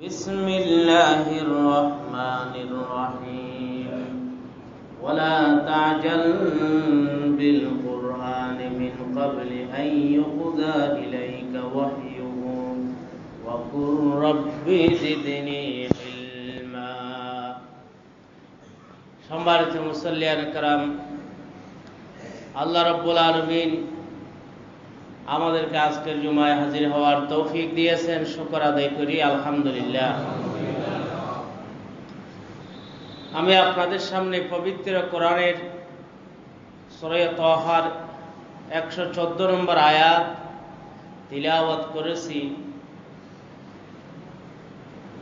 بسم الله الرحمن الرحيم ولا تعجل بالقرآن من قبل أن يقضى إليك وحيه وقل رب زدني علما সম্মানিত মুসল্লিয়ান کرام আল্লাহ রাব্বুল আলামিন আমাদেরকে আজকের জুমায় হাজির হওয়ার তৌফিক দিয়েছেন, শুকর আদায় করি আলহামদুলিল্লাহ। আমি আপনাদের সামনে পবিত্র কোরআনের সূরা তাহার 114 নম্বর আয়াত তিলাওয়াত করেছি,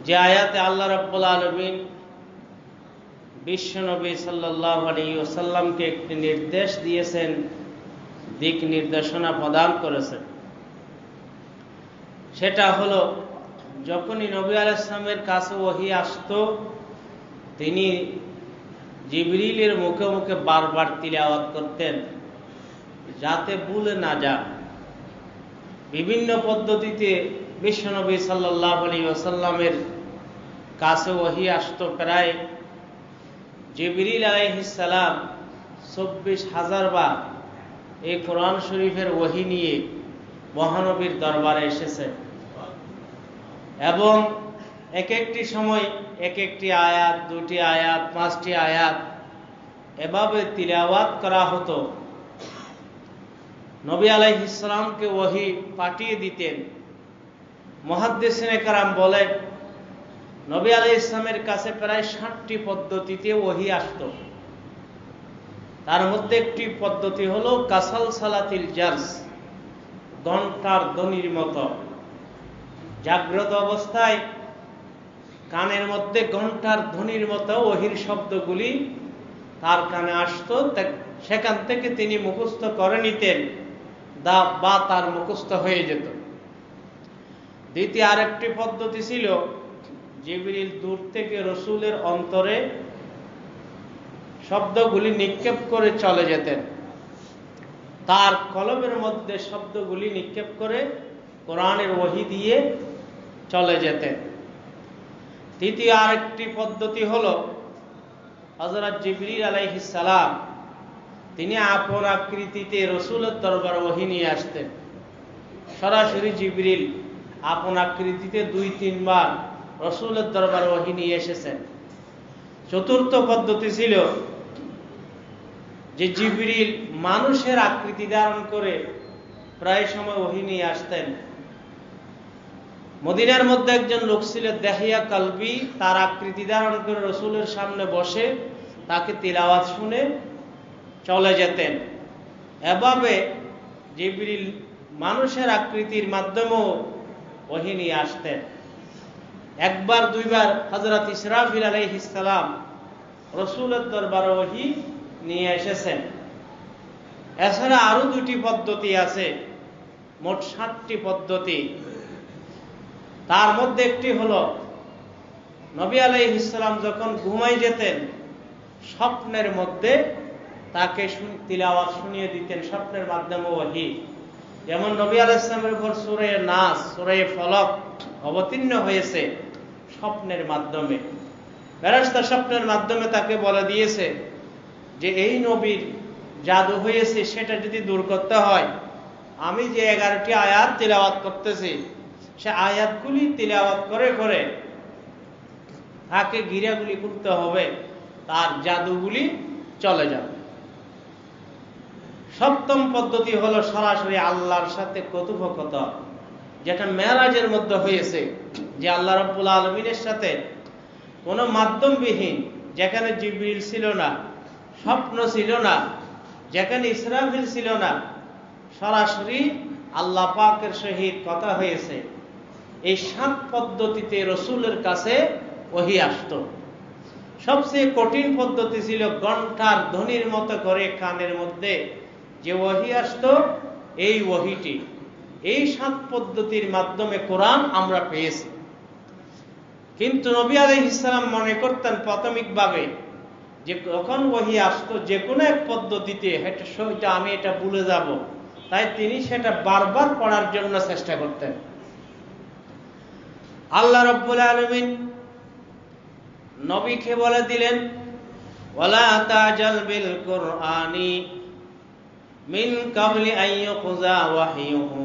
যে আয়াতে আল্লাহ রাব্বুল আলামিন বিশ্বনবী সাল্লাল্লাহু আলাইহি ওয়াসাল্লামকে একটি নির্দেশ দিয়েছেন, দিক নির্দেশনা প্রদান করেছেন। সেটা হলো, যখনই নবী আলাইহিস সালামের কাছে ওহী আসতো, তিনি জিবরিলের মুখে মুখে বারবার তিলাওয়াত করতেন, যাতে ভুলে না যান। বিভিন্ন পদ্ধতিতে বিশ্বনবী সাল্লাল্লাহু আলাইহি ওয়াসাল্লামের কাছে ওহী আসতো। প্রায় জিবরিল আলাইহিস সালাম 24,000 বার এই কোরআন শরীফের ওহী নিয়ে মহানবীর দরবারে এসেছে, এবং এক একটি সময় এক একটি আয়াত, 2টি আয়াত, 5টি আয়াত এভাবে তিলাওয়াত করা হতো। নবী আলাইহিস সালামকে ওহী পাঠিয়ে দিতেন। মুহাদ্দিসিনে কেরাম বলেন, নবী আলাইহিস সালামের কাছে প্রায় 60টি পদ্ধতিতে ওহী আসতো। তার মধ্যে একটি পদ্ধতি হলো কাসাল সালাতিল জারস, ঘন্টার ধ্বনির মতো। জাগ্রত অবস্থায় কানের মধ্যে ঘন্টার ধ্বনির মতো ওহীর শব্দগুলি তার কানে আসতো, সেখান থেকে তিনি মুখস্থ করে নিতেন বা তার মুখস্থ হয়ে যেত। দ্বিতীয় আরেকটি পদ্ধতি ছিল, জিবরিল দূর থেকে রাসূলের অন্তরে শব্দগুলি নিক্ষেপ করে চলে যেতেন, তার কলমের মধ্যে শব্দগুলি নিক্ষেপ করে কোরআনের ওহী দিয়ে চলে যেতেন। তৃতীয় আরেকটি পদ্ধতি হলো, হযরত জিবরিল আলাইহিস সালাম তিনি আপন আকৃতিতে রাসূলের দরবারে ওহী নিয়ে আসতেন। সরাসরি জিবরিল আপন আকৃতিতে 2-3 বার রাসূলের দরবারে ওহী নিয়ে এসেছেন। চতুর্থ পদ্ধতি ছিল যে জিবরিল মানুষের আকৃতি ধারণ করে প্রায় সময় ওহী নিয়ে আসতেন। মদিনার মধ্যে একজন লোক ছিল দেহিয়া কালবি, তার আকৃতি ধারণ করে রাসূলের সামনে বসে তাকে তিলাওয়াত শুনে চলে যেতেন। এভাবে জিবরিল মানুষের আকৃতির মাধ্যমেও ওহী নিয়ে আসতেন। একবার দুইবার হযরত ইসরাফিল আলাইহিস সালাম রাসূলের দরবারে ওহী নিয়ে এসেছেন। এছাড়া আরো 2টি পদ্ধতি আছে, মোট 7টি পদ্ধতি। তার মধ্যে একটি হলো, নবী আলাইহিস সালাম যখন ঘুমাই যেতেন, স্বপ্নের মধ্যে তাকে তিলাওয়াত শুনিয়ে দিতেন, স্বপ্নের মাধ্যমে ওহী। যেমন নবী আলাইহিস সালামের উপর সূরা নাস, সূরা ফলক অবতীর্ণ হয়েছে স্বপ্নের মাধ্যমে। ফেরেশতা স্বপ্নের মাধ্যমে তাকে বলে দিয়েছে যে এই নবীর জাদু হয়েছে, সেটা যদি দূর করতে হয়, আমি যে 11টি আয়াত তিলাওয়াত করতেছি, সে আয়াতগুলি তিলাওয়াত করে করে তাকে গিরাগুলি করতে হবে, তার জাদুগুলি চলে যাবে। সপ্তম পদ্ধতি হলো সরাসরি আল্লাহর সাথে কথোপকথন, যেটা মেরাজের মধ্যে হয়েছে, যে আল্লাহ রাব্বুল আলামিনের সাথে কোনো মাধ্যমবিহীন, যেখানে জিবরিল ছিল না, স্বপ্ন ছিল না, যেখানে ইসরাফিল ছিল না, সরাসরি আল্লাহ পাকের সহিত কথা হয়েছে। এই 7 পদ্ধতিতে রাসূলের কাছে ওহী আসতো। সবচেয়ে কঠিন পদ্ধতি ছিল ঘন্টার ধ্বনির মতো করে কানের মধ্যে যে ওহী আসতো, এই ওহীটি। এই 7 পদ্ধতির মাধ্যমে কোরআন আমরা পেয়েছি। কিন্তু নবী আলাইহিস সালাম মনে করতেন প্রাথমিকভাবে যে যখন ওহী আসতো যে কোনো এক পদ্ধতিতে, আমি এটা ভুলে যাব, তাই তিনি সেটা বারবার পড়ার জন্য চেষ্টা করতেন। আল্লাহ রাব্বুল আলামিন নবীকে বলে দিলেন, ওয়ালা তাজাল বিল কুরআনি মিন কাবলি আন ইউকযা ওয়াহয়ুহু।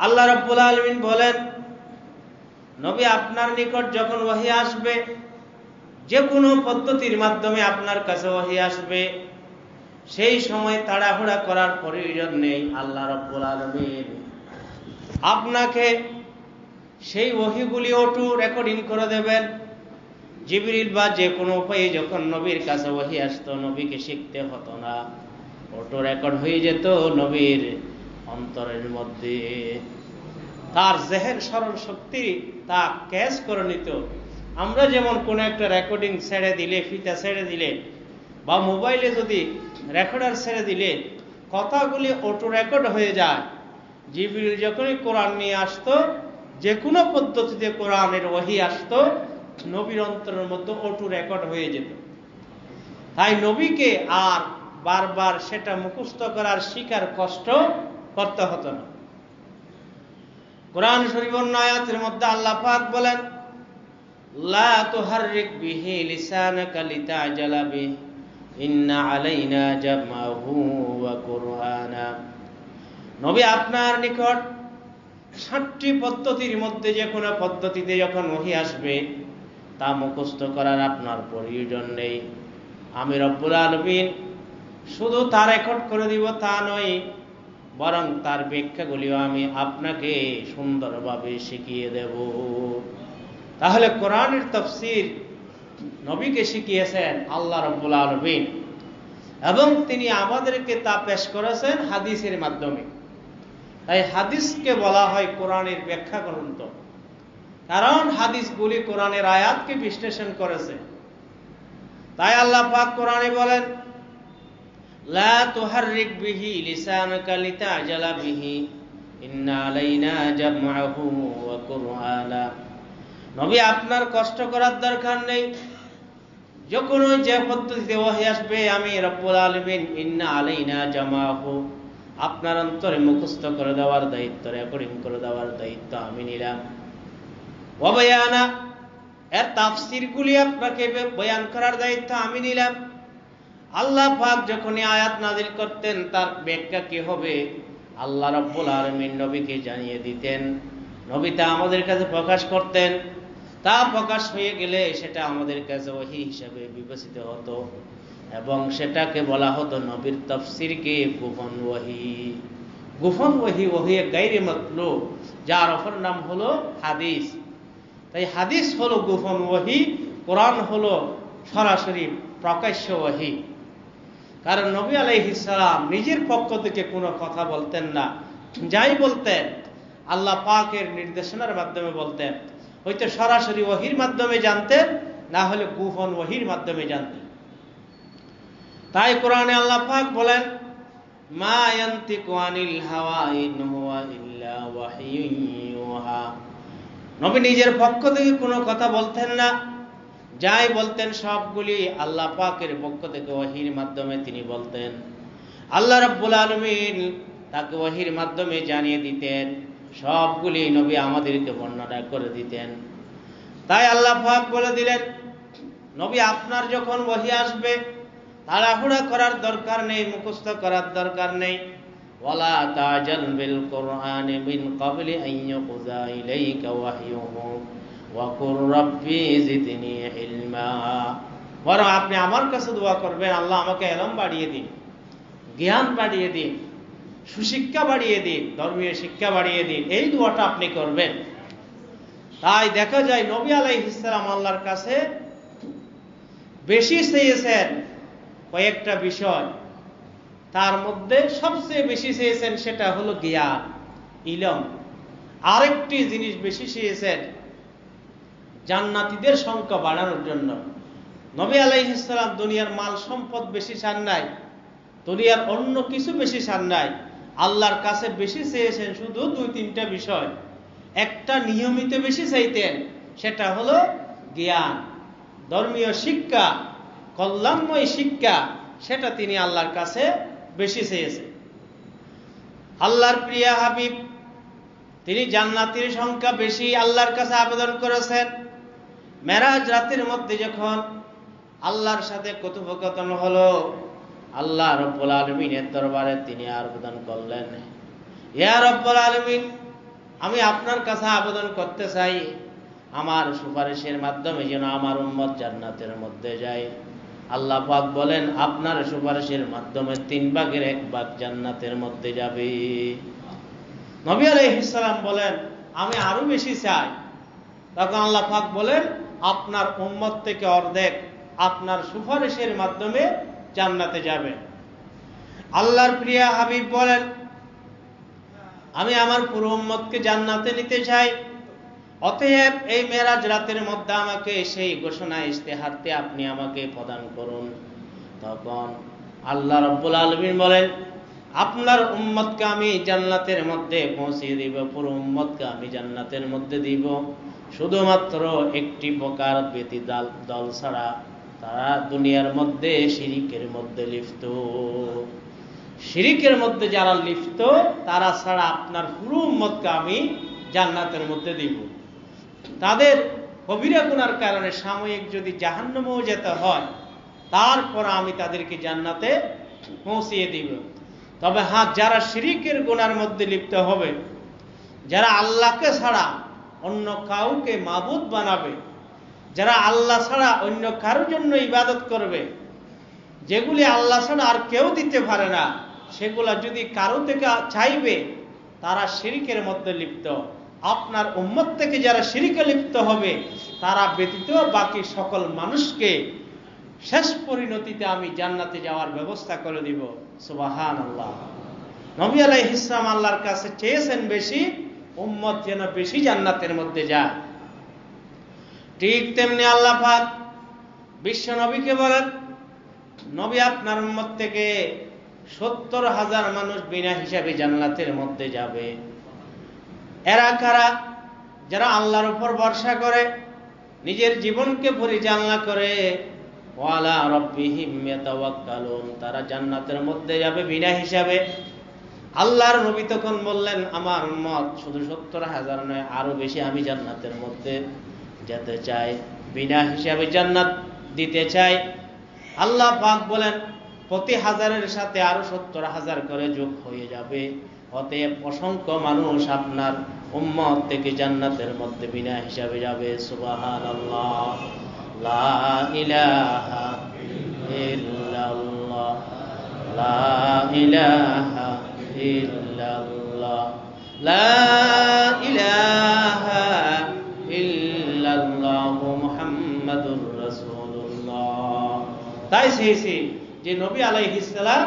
আল্লাহ রাব্বুল আলামিন বলেন, নবী আপনার নিকট যখন ওহী আসবে, যে কোনো পদ্ধতির মাধ্যমে আপনার কাছে ওহী আসবে, সেই সময় তাড়াহুড়া করার প্রয়োজন নেই। আল্লাহ রাব্বুল আলামিন আপনাকে সেই ওহীগুলি অটো রেকর্ডিং করে দেবেন। জিবরিল বা যে কোনো উপায়ে যখন নবীর কাছে ওহী আসতো, নবীকে শিখতে হতো না, অটো রেকর্ড হয়ে যেত নবীর অন্তরের মধ্যে। তার জেহেন স্মরণ শক্তি তা ক্যাচ করে নিত। আমরা যেমন কোনো একটা রেকর্ডিং ছেড়ে দিলে, ফিতা ছেড়ে দিলে, বা মোবাইলে যদি রেকর্ডার ছেড়ে দিলে কথাগুলি অটো রেকর্ড হয়ে যায়, জিবরিল যখনই কোরআন নিয়ে আসতো, যে কোনো পদ্ধতিতে কোরআনের ওহী আসতো, নবীর অন্তরের মধ্যে অটো রেকর্ড হয়ে যেত। তাই নবীকে আর বারবার সেটা মুখস্থ করার শিকার কষ্ট করতে হতো না। কোরআন শরীফ আয়াতের মধ্যে আল্লাহ পাক বলেন, লা তুহাররিক বিহি লিসানাকা লিতাজালা বিহি ইন্না আলাইনা জামাহু ওয়া কুরআনা। নবী আপনার নিকট 7টি পদ্ধতির মধ্যে যে কোনো পদ্ধতিতে যখন ওহী আসবে, তা মুখস্থ করার আপনার প্রয়োজন নেই। আমি রব্বুল আলামিন শুধু তা রেকর্ড করে দিব তা নয়, বরং তার ব্যাখ্যাগুলিও আমি আপনাকে সুন্দরভাবে শিখিয়ে দেব। তাহলে কোরআনের তাফসীর নবীকে শিখিয়েছেন আল্লাহ রাব্বুল আলামিন, এবং তিনি আমাদেরকে তা পেশ করেছেন হাদিসের মাধ্যমে। তাই হাদিসকে বলা হয় কোরআনের ব্যাখ্যা গ্রন্থ, কারণ হাদিসগুলি কোরআনের আয়াতকে বিশ্লেষণ করেছে। তাই আল্লাহ পাক কোরআনে বলেন, লা তুহাররিক বিহি লিসানাকা লিতাজালা বিহি ইন্না আলাইনা জামআহু ওয়া কুরআনা। নবী আপনার কষ্ট করার দরকার নেই। যখন যে পদ্ধতিতে ওহী আসবে, আমি রব্বুল আলামিন ইন্না আলাইনা জামআহু, আপনার অন্তরে মুখস্থ করে দেওয়ার দায়িত্ব, রেকর্ডিং করে দেওয়ার দায়িত্ব আমি নিলাম। ওয়া বায়ানা, এর তাফসীরগুলি আপনাকে বয়ান করার দায়িত্ব আমি নিলাম। আল্লাহ পাক যখন আয়াত নাযিল করতেন, তার ব্যাখ্যা কি হবে আল্লাহ রাব্বুল আলামিন নবীকে জানিয়ে দিতেন। নবী তা আমাদের কাছে প্রকাশ করতেন। তা প্রকাশ হয়ে গেলে সেটা আমাদের কাছে ওহী হিসেবে বিবেচিত হতো, এবং সেটাকে বলা হতো নবীর তাফসীরকে গোপন ওহী। গোপন ওহী, ওহী গায়রে মাতলুব, যার অপর নাম হলো হাদিস। তাই হাদিস হলো গোপন ওহী, কোরআন হলো সরাসরি প্রকাশ্য ওহী। কারণ নবী আলাইহিস সালাম নিজের পক্ষ থেকে কোনো কথা বলতেন না। যাই বলতেন আল্লাহ পাকের নির্দেশনার মাধ্যমে বলতেন। হয়তো সরাসরি ওহীর মাধ্যমে জানতেন, না হলে গোপন ওহীর মাধ্যমে জানতেন। তাই কোরআনে আল্লাহ পাক বলেন, মা ইয়ানতিকু আনিল হাওয়া ইন হুয়া ইল্লা ওয়াহয়ুন ইউহা। নবী নিজের পক্ষ থেকে কোনো কথা বলতেন না। যাই বলতেন সবগুলি আল্লাহ পাকের পক্ষ থেকে ওহীর মাধ্যমে তিনি বলতেন। আল্লাহ রাব্বুল আলামিন তাকে ওহীর মাধ্যমে জানিয়ে দিতেন, সবগুলি নবী আমাদেরকে বর্ণনা করে দিতেন। তাই আল্লাহ পাক বলে দিলেন, নবী আপনার যখন ওহী আসবে, তাড়াহুড়া করার দরকার নেই, মুখস্থ করার দরকার নেই। ওয়ালা তাজাল বিল কুরআনি মিন ক্বাবলি আন ইউকযা ইলাইকা ওয়াহয়ুহু ওয়া কুর রাব্বি জিদনি ইলমা। বরং আপনি আমার কাছে দোয়া করবেন, আল্লাহ আমাকে ইলম বাড়িয়ে দিন, জ্ঞান বাড়িয়ে দিন, সুশিক্ষা বাড়িয়ে দিন, ধর্মীয় শিক্ষা বাড়িয়ে দিন। এই দোয়াটা আপনি করবেন। তাই দেখা যায় নবী আলাইহিস সালাম আল্লাহর কাছে বেশি চেয়েছেন কয়েকটা বিষয়। তার মধ্যে সবচেয়ে বেশি চেয়েছেন সেটা হলো জ্ঞান, ইলম। আরেকটি জিনিস বেশি চেয়েছেন, জান্নাতীদের সংখ্যা বাড়ানোর জন্য। নবী আলাইহিস সালাম দুনিয়ার মাল সম্পদ বেশি চান নাই, দুনিয়ার অন্য কিছু বেশি চান নাই। আল্লাহর কাছে বেশি চেয়েছেন শুধু 2-3টা বিষয়। একটা নিয়মিত বেশি চাইতেন, সেটা হলো জ্ঞান, ধর্মীয় শিক্ষা, কল্যাণময় শিক্ষা। সেটা তিনি আল্লাহর কাছে বেশি চেয়েছেন। আল্লাহর প্রিয় হাবিব তিনি জান্নাতের সংখ্যা বেশি আল্লাহর কাছে আবেদন করেছেন। মেরাজ রাতের মধ্যে যখন আল্লাহর সাথে কথোপকথন হলো, আল্লাহ রব্বুল আলামিনের দরবারে তিনি আবেদন করলেন, ইয়া রব্বুল আলামিন, আমি আপনার কাছে আবেদন করতে চাই আমার সুপারিশের মাধ্যমে যেন আমার উম্মত জান্নাতের মধ্যে যায়। আল্লাহ পাক বলেন, আপনার সুপারিশের মাধ্যমে 1/3 জান্নাতের মধ্যে যাবে। নবী আলাইহিস সালাম বলেন, আমি আরো বেশি চাই। তখন আল্লাহ পাক বলেন, আপনার উম্মত থেকে অর্ধেক আপনার সুপারিশের মাধ্যমে জান্নাতে যাবে। আল্লাহর প্রিয় হাবিব বলেন, আমি আমার পুরো উম্মতকে জান্নাতে নিতে চাই। অতএব এই মেরাজ রাতের মধ্যে আমাকে সেই ঘোষণা ইস্তেহারতে আপনি আমাকে প্রদান করুন। তখন আল্লাহ রাব্বুল আলামিন বলেন, আপনার উম্মতকে আমি জান্নাতের মধ্যে পৌঁছে দিব, পুরো উম্মতকে আমি জান্নাতের মধ্যে দিব, শুধুমাত্র একটি প্রকার ব্যতীত দল ছাড়া, তারা দুনিয়ার মধ্যে শিরিকের মধ্যে লিপ্ত। শিরিকের মধ্যে যারা লিপ্ত তারা ছাড়া আপনার পুরো উম্মতকে আমি জান্নাতের মধ্যে দিব। তাদের কবিরা গুনার কারণে সাময়িক যদি জাহান্নামেও যেতে হয়, তারপর আমি তাদেরকে জান্নাতে পৌঁছিয়ে দিব। তবে হ্যাঁ, যারা শিরিকের গুনার মধ্যে লিপ্ত হবে, যারা আল্লাহকে ছাড়া অন্য কাউকে মাবুদ বানাবে, যারা আল্লাহ ছাড়া অন্য কারোর জন্য ইবাদত করবে, যেগুলি আল্লাহ ছাড়া আর কেউ দিতে পারে না, সেগুলা যদি কারো থেকে চাইবে, তারা শিরিকের মধ্যে লিপ্ত। আপনার উম্মত থেকে যারা শিরিকে লিপ্ত হবে, তারা ব্যতীত বাকি সকল মানুষকে শেষ পরিণতিতে আমি জান্নাতে যাওয়ার ব্যবস্থা করে দিব। সুবহানাল্লাহ। নবী আলাইহিস সালাম আল্লাহর কাছে চেয়েছেন বেশি, উম্মত যেন বেশি জান্নাতের মধ্যে যায়। ঠিক তেমনি আল্লাহ পাক বিশ্ব নবীকে বলেন, নবী আপনার উম্মত থেকে 70,000 মানুষ বিনা হিসাবে জান্নাতের মধ্যে যাবে। এরা কারা? যারা আল্লাহর উপর ভরসা করে, নিজের জীবনকে পরিচালনা করে, ওয়ালা রাব্বিহিম ইয়াতাওয়াক্কালুন, তারা জান্নাতের মধ্যে যাবে বিনা হিসাবে। আল্লাহর নবী তখন বললেন, আমার উম্মত শুধু 70,000 নয়, আরো বেশি আমি জান্নাতের মধ্যে যেতে চাই, বিনা হিসাবে জান্নাত দিতে চাই। আল্লাহ পাক বলেন, প্রতি হাজারের সাথে আরো 70,000 করে যোগ হয়ে যাবে। অতএব অসংখ্য মানুষ আপনার উম্মত থেকে জান্নাতের মধ্যে বিনা হিসাবে যাবে। সুবহানাল্লাহ। লা ইলাহা ইল্লাল্লাহ, লা ইলাহা ইল্লাল্লাহ, লা ইলাহা ইল্লাল্লাহ মুহাম্মাদুর রাসূলুল্লাহ। তাই চেয়েছি যে নবী আলাইহিস সালাম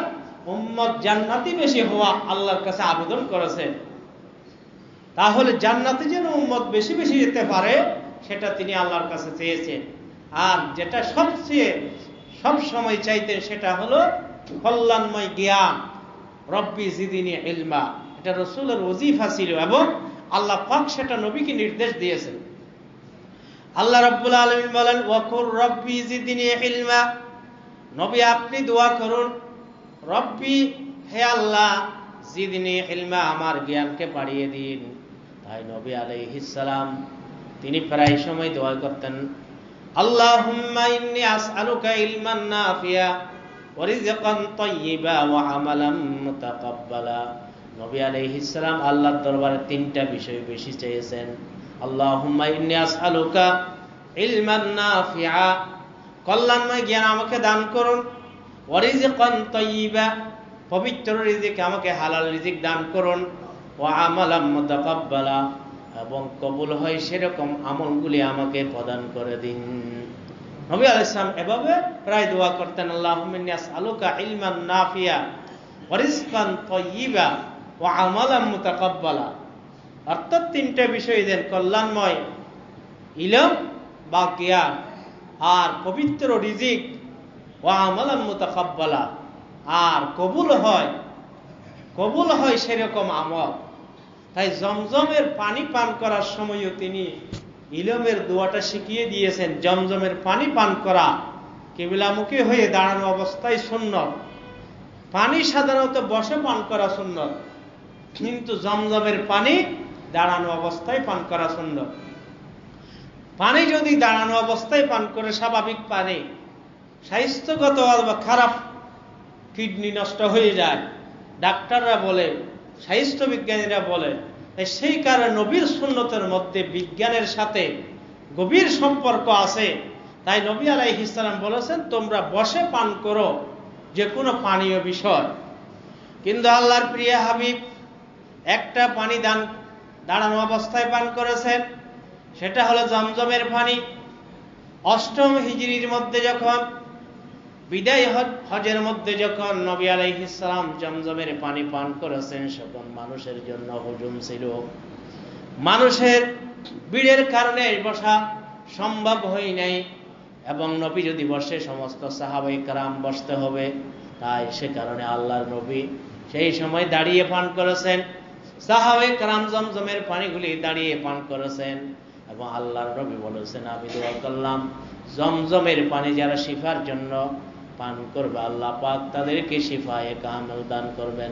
উম্মত জান্নাতি বেশি হওয়া আল্লাহর কাছে আবেদন করেছেন। তাহলে জান্নাতে যেন উম্মত বেশি বেশি যেতে পারে, সেটা তিনি আল্লাহর কাছে চেয়েছেন। আর যেটা সবচেয়ে সব সময় চাইতেন, সেটা হলো কল্যাণময় জ্ঞান। রব্বি জিদিনি ইলমা, এটা রাসূলের ওজিফা ছিল এবং আল্লাহ পাক সেটা নবীকে নির্দেশ দিয়েছেন। আল্লাহ রাব্বুল আলামিন বলেন, ওয়াকুর রব্বি জিদিনি ইলমা, নবী আপনি দোয়া করুন, রব্বি হে আল্লাহ, জিদনি ইলমা, আমার জ্ঞানকে বাড়িয়ে দিন। তাই নবী আলাইহিস সালাম তিনি প্রায় সময় দোয়া করতেন, আল্লাহুম্মা ইন্নী আসআলুকা ইলমান নাফিয়া ওয়া রিজকান তাইয়্যিবা ওয়া আমালান মুতাকাব্বালা। নবী আলাইহিস সালাম আল্লাহর দরবারে 3টা বিষয় বেশি চেয়েছেন। আল্লাহুম্মা ইন্নী আসআলুকা ইলমান নাফিয়া, কল্যাণময় জ্ঞান আমাকে দান করুন, ওয়া রিজকান তাইয়্যিবা, পবিত্র রিজিক, আমাকে হালাল রিজিক দান করুন, ওয়া আমালান মুতাকাব্বালা, এবং কবুল হয় সেরকম আমলগুলি আমাকে প্রদান করে দিন। নবী আলাইহিস সালাম এভাবে প্রায় দোয়া করতেন, আল্লাহুম্মা ইন্নী আসআলুকা ইলমান নাফিয়া ওয়া রিজকান তাইয়্যিবা ওয়া আমালান মুতাকাব্বালা। অর্থাৎ 3টা বিষয় দেন, কল্যাণময় ইলম বা জ্ঞান, আর পবিত্র রিজিক, ওয়া আমালান মুতাকাব্বালা, আর কবুল হয় সেরকম আমল। তাই জমজমের পানি পান করার সময়ও তিনি ইলমের দোয়াটা শিখিয়ে দিয়েছেন। জমজমের পানি পান করা কিবলামুখী হয়ে দাঁড়ানো অবস্থায় সুন্নত। পানি সাধারণত বসে পান করা সুন্নত, কিন্তু জমজমের পানি দাঁড়ানো অবস্থায় পান করা সুন্নত। পানি যদি দাঁড়ানো অবস্থায় পান করে, স্বাভাবিক পানি, স্বাস্থ্যগত অথবা খারাপ, কিডনি নষ্ট হয়ে যায়, ডাক্তাররা বলে, স্বাস্থ্য বিজ্ঞানীরা বলে। সেই কারণে নবীর সুন্নতের মধ্যে বিজ্ঞানের সাথে গভীর সম্পর্ক আছে। তাই নবী আলাইহিস সালাম বলেছেন, তোমরা বসে পান করো যে কোনো পানীয় বিষয়। কিন্তু আল্লাহর প্রিয় হাবিব একটা পানি দাঁড়ানো অবস্থায় পান করেছেন, সেটা হলো জমজমের পানি। 8ম হিজরির মধ্যে যখন বিদায় হজের মধ্যে যখন নবী আলাইহিস সালাম জমজমের পানি পান করেছেন, তখন মানুষের জন্য হুজুম ছিল। মানুষের ভিড়ের কারণে বসা সম্ভব হয় নাই, এবং নবী যদি বসে সমস্ত সাহাবায়ে কেরাম বসতে হবে। তাই সে কারণে আল্লাহর নবী সেই সময় দাঁড়িয়ে পান করেছেন। সাহাবায়ে কেরাম জমজমের পানিগুলি দাঁড়িয়ে পান করেছেন, এবং আল্লাহর নবী বলেছেন, আমি দোয়া করলাম জমজমের পানি যারা শিফার জন্য পান করবে, আল্লাহ পাক তাদেরকে শিফায়ে কামেল দান করবেন।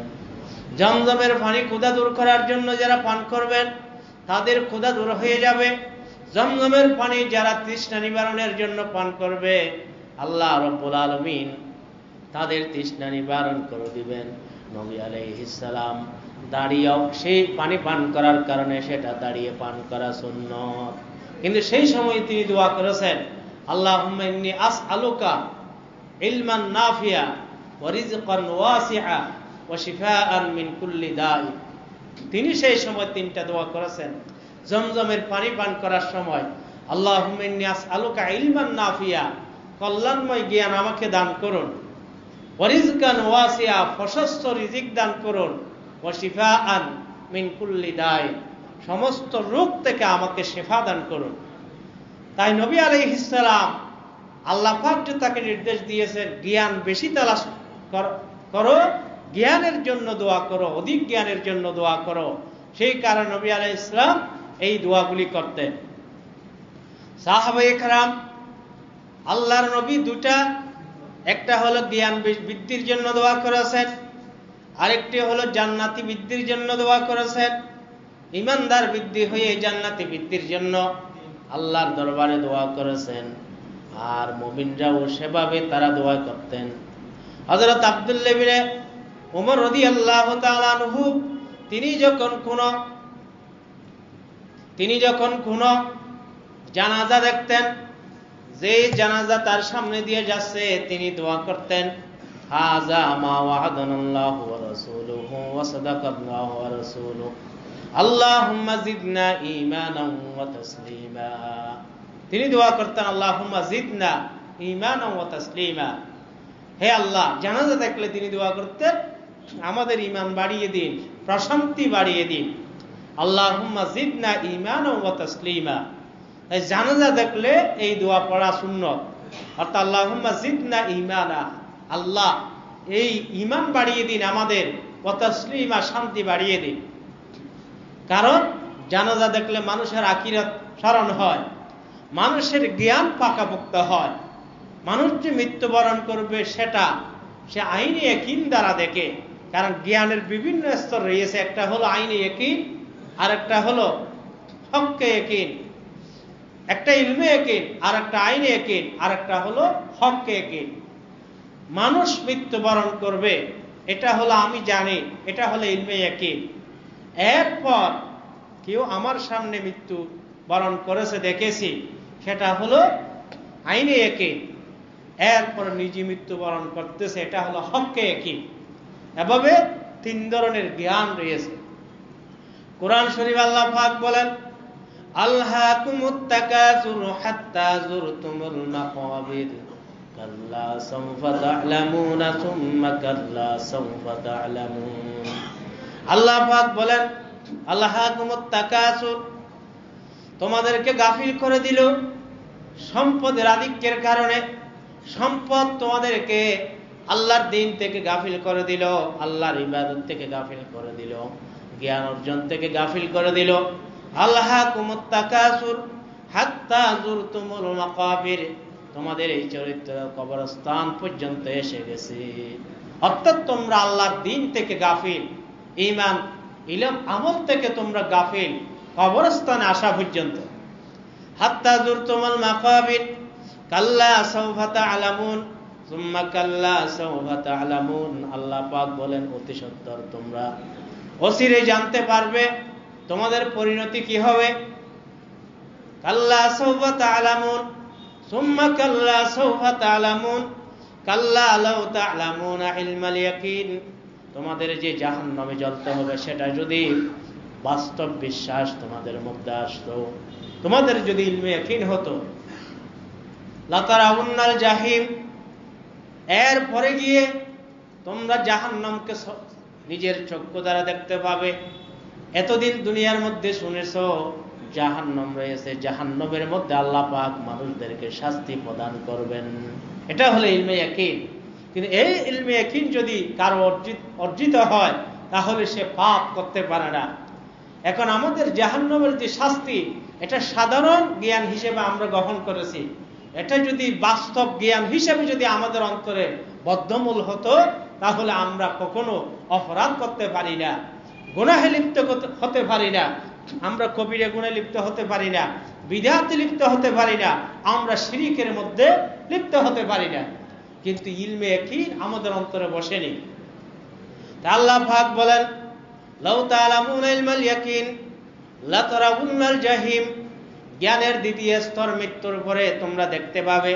জমজমের পানি ক্ষুধা দূর করার জন্য যারা পান করবেন, তাদের ক্ষুধা দূর হয়ে যাবে। জমজমের পানি যারা তৃষ্ণা নিবারণের জন্য পান করবে, আল্লাহ রাব্বুল আলামিন তাদের তৃষ্ণা নিবারণ করে দিবেন। নবী আলাইহিস সালাম দাঁড়িয়েও সেই পানি পান করার কারণে সেটা দাঁড়িয়ে পান করা সুন্নত। কিন্তু সেই সময় তিনি দোয়া করেছেন, আল্লাহুম্মা ইন্নী আসআলুকা ইলমান নাফিয়া ওয়া রিজকান ওয়াসিআ ওয়া শিফাআন মিন কুল্লি দাই। তিনি সেই সময় 3টা দোয়া করেছেন জমজমের পানি পান করার সময়। আল্লাহুম্মা ইন্নী আসআলুকা ইলমান নাফিয়া, কল্যাণময় জ্ঞান আমাকে দান করুন। ওয়া রিজকান ওয়াসিআ, প্রশস্ত রিজিক দান করুন। ওয়া শিফাআন মিন কুল্লি দাই, সমস্ত রোগ থেকে আমাকে শিফা দান করুন। তাই নবী আলাইহিস সালাম আল্লাহ পাক যে তাকে নির্দেশ দিয়েছেন, জ্ঞান বেশি তালাশ করো, জ্ঞানের জন্য দোয়া করো, অধিক জ্ঞানের জন্য দোয়া করো। সেই কারণে নবী আলাইহিস সালাম এই দোয়াগুলি করতেন। সাহাবায়ে কেরাম আল্লাহর নবী দুটা, একটা হলো জ্ঞান বৃদ্ধির জন্য দোয়া করেছেন, আরেকটি হলো জান্নাতি বৃদ্ধির জন্য দোয়া করেছেন। ঈমানদার বৃদ্ধি হয়ে জান্নাতি বৃদ্ধির জন্য আল্লাহর দরবারে দোয়া করেছেন। আর মুমিনরাও সেভাবে তারা দোয়া করতেন। হযরত আব্দুল্লাহ ইবনে ওমর রাদিয়াল্লাহু তাআলা আনহু তিনি যখন কোন জানাজা দেখতেন, যে জানাজা তার সামনে দিয়ে যাচ্ছে, তিনি দোয়া করতেন, হাযা মা ওয়া'আদানাল্লাহু ওয়া রাসূলুহু ওয়া সাদাকাল্লাহু ওয়া রাসূলুহু, আল্লাহুম্মা জিদনা ঈমানান ওয়া তাসলিমা। তিনি দোয়া করতেন, আল্লাহুম্মা জিদনা ঈমানান ওয়া তাসলিমা। হে আল্লাহ, জানাজা দেখলে তিনি দোয়া করতেন, আমাদের ঈমান বাড়িয়ে দিন, প্রশান্তি বাড়িয়ে দিন। আল্লাহুম্মা জিদনা ঈমানান ওয়া তাসলিমা। তাই জানাজা দেখলে এই দোয়া পড়া সুন্নত। অর্থাৎ আল্লাহুম্মা জিদনা ঈমানা, আল্লাহ এই ঈমান বাড়িয়ে দিন আমাদের, ওয়া তাসলিমা, শান্তি বাড়িয়ে দিন। কারণ জানাজা দেখলে মানুষের আখিরাত স্মরণ হয়, মানুষের জ্ঞান পাকাপোক্ত হয়। মানুষ যে মৃত্যুবরণ করবে সেটা সে আইনি ইয়াকিন দ্বারা দেখে। কারণ জ্ঞানের বিভিন্ন স্তর রয়েছে, একটা হলো আইনি ইয়াকিন, আর একটা হলো হক্কে ইয়াকিন। একটা ইলমে ইয়াকিন, আর একটা আইনি ইয়াকিন, আর একটা হলো হক্কে ইয়াকিন। মানুষ মৃত্যুবরণ করবে এটা হলো আমি জানি, এটা হলো ইলমে ইয়াকিন। এরপর কেউ আমার সামনে মৃত্যু বরণ করেছে দেখেছি, সেটা হলো আইনে ইয়াকিন। এরপর নিজে মৃত্যুবরণ করতেছে, এটা হলো হক্কে ইয়াকিন। এভাবে 3 ধরনের জ্ঞান রয়েছে। কোরআন শরীফ আল্লাহ পাক বলেন, আলহাকুমুত তাকাসুর হাত্তা যুরতুমুল মাকাবির কাল্লা সাওফা তা'লামুনা সুম্মা কাল্লা সাওফা তা'লামুন। আল্লাহ পাক বলেন, আলহাকুমুত তাকাসুর, তোমাদেরকে গাফিল করে দিল সম্পদের আধিক্যের কারণে। সম্পদ তোমাদেরকে আল্লাহর দ্বীন থেকে গাফিল করে দিল, আল্লাহর ইবাদত থেকে গাফিল করে দিল, জ্ঞান অর্জন থেকে গাফিল করে দিল। আলহাকুমুত তাকাসুর হাত্তা যুরতুমুল মাকাবির, তোমাদের এই চরিত্র কবরস্থান পর্যন্ত এসে গেছে। অর্থাৎ তোমরা আল্লাহর দ্বীন থেকে গাফিল, ঈমান ইলম আমল থেকে তোমরা গাফিল। কবরস্থানে আসা পর্যন্ত। হাত্তা যুরতুমুল মাকাবির কাল্লা সাওফা তা'লামুন সুম্মা কাল্লা সাওফা তা'লামুন। আল্লাহ পাক বলেন অতি সত্বর তোমরা অচিরে জানতে পারবে তোমাদের পরিণতি কি হবে। কাল্লা সাওফা তা'লামুন সুম্মা কাল্লা সাওফা তা'লামুন কাল্লা লাউ তা'লামুনা ইলমাল ইয়াকিন। তোমাদের যে জাহান্নামে জ্বলতে হবে সেটা যদি বাস্তব বিশ্বাস তোমাদের মধ্যে আসতো, তোমাদের যদি ইলমে ইয়াকিন হতো, লাতারাউন্নাল জাহিম, এর পরে গিয়ে তোমরা জাহান্নামকে নিজের চক্ষু দ্বারা দেখতে পাবে। এতদিন দুনিয়ার মধ্যে শুনেছো জাহান্নাম রয়েছে, জাহান্নামের মধ্যে আল্লাহ পাক মানুষদেরকে শাস্তি প্রদান করবেন, এটা হলো ইলমে ইয়াকিন। কিন্তু এই ইলমে ইয়াকিন যদি কারো অর্জিত হয় তাহলে সে পাপ করতে পারে না। এখন আমাদের জাহান্নামের যে শাস্তি, এটা সাধারণ জ্ঞান হিসেবে আমরা গ্রহণ করেছি। এটা যদি বাস্তব জ্ঞান হিসেবে যদি আমাদের অন্তরে বদ্ধমূল হতো তাহলে আমরা কখনো অপরাধ করতে পারি না, গুনাহে লিপ্ত হতে পারি না, আমরা কবিরা গুনাহে লিপ্ত হতে পারি না, বিদআতে লিপ্ত হতে পারি না, আমরা শিরকের মধ্যে লিপ্ত হতে পারি না। কিন্তু ইলমে ইয়াকিন আমাদের অন্তরে বসেনি। আল্লাহ পাক বলেন লাউ তা'লামুনা ইলমাল ইয়াকিন লাতারাউন্নাল জাহিম। জ্ঞানের দ্বিতীয় স্তর মৃত্যুর পরে তোমরা দেখতে পাবে।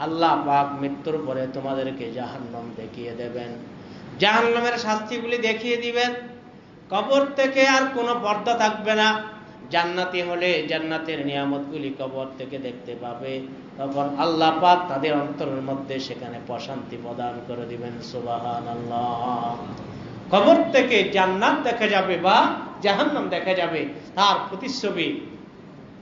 আল্লাহ পাক মৃত্যুর পরে তোমাদেরকে জাহান্নাম দেখিয়ে দেবেন, জাহান্নামের শাস্তিগুলি দেখিয়ে দিবেন। কবর থেকে আর কোনো পর্দা থাকবে না। জান্নাতি হলে জান্নাতের নিয়ামতগুলি কবর থেকে দেখতে পাবে। তখন আল্লাহ পাক তাদের অন্তরের মধ্যে সেখানে প্রশান্তি প্রদান করে দিবেন। সুবহানাল্লাহ। কবর থেকে জান্নাত দেখা যাবে বা জাহান্নাম দেখা যাবে, তার প্রতিচ্ছবি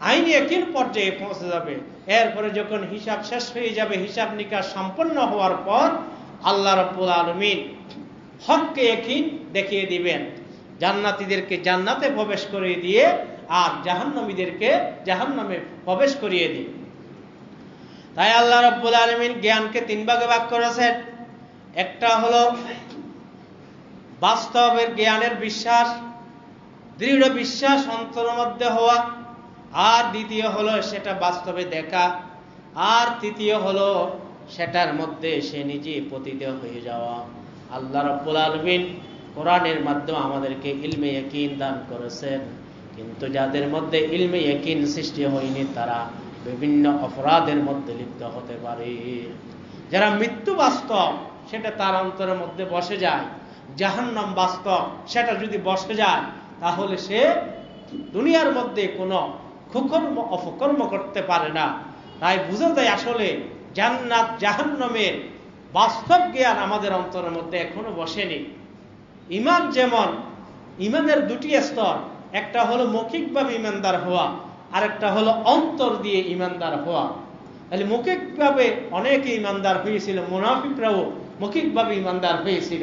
আইনি ইয়াকিন পর্যায়ে পৌঁছে যাবে। এরপরে যখন হিসাব শেষ হয়ে যাবে, হিসাব নিকাশ সম্পন্ন হওয়ার পর আল্লাহ রাব্বুল আলামিন হককে ইয়াকিন দেখিয়ে দিবেন, জান্নাতীদেরকে জান্নাতে প্রবেশ করিয়ে দিয়ে আর জাহান্নামীদেরকে জাহান্নামে প্রবেশ করিয়ে দিন। তাই আল্লাহ রাব্বুল আলামিন জ্ঞানকে তিন ভাগে ভাগ করেছেন। একটা হলো বাস্তবের জ্ঞানের বিশ্বাস, দৃঢ় বিশ্বাস অন্তরের মধ্যে হওয়া, আর দ্বিতীয় হলো সেটা বাস্তবে দেখা, আর তৃতীয় হলো সেটার মধ্যে সে নিজে পতিত হয়ে যাওয়া। আল্লাহ রাব্বুল আলামিন কোরআনের মাধ্যমে আমাদেরকে ইলমে ইয়াকিন দান করেছেন, কিন্তু যাদের মধ্যে ইলমে ইয়াকিন সৃষ্টি হয়নি তারা বিভিন্ন অপরাধের মধ্যে লিপ্ত হতে পারে। যারা মৃত্যু বাস্তব সেটা তার অন্তরের মধ্যে বসে যায়, জাহান্নাম বাস্তব সেটা যদি বসে যায় তাহলে সে দুনিয়ার মধ্যে কোনো কুকর্ম অপকর্ম করতে পারে না। তাই বুঝা যায় আসলে জান্নাত জাহান্নামের বাস্তব জ্ঞান আমাদের অন্তরের মধ্যে এখনো বসেনি। ঈমান যেমন, ঈমানের দুটি স্তর, একটা হলো মৌখিকভাবে ঈমানদার হওয়া, আর একটা হলো অন্তর দিয়ে ঈমানদার হওয়া। তাহলে মৌখিকভাবে অনেকে ঈমানদার হয়েছিল, মুনাফিকরাও মৌখিকভাবে ঈমানদার হয়েছিল,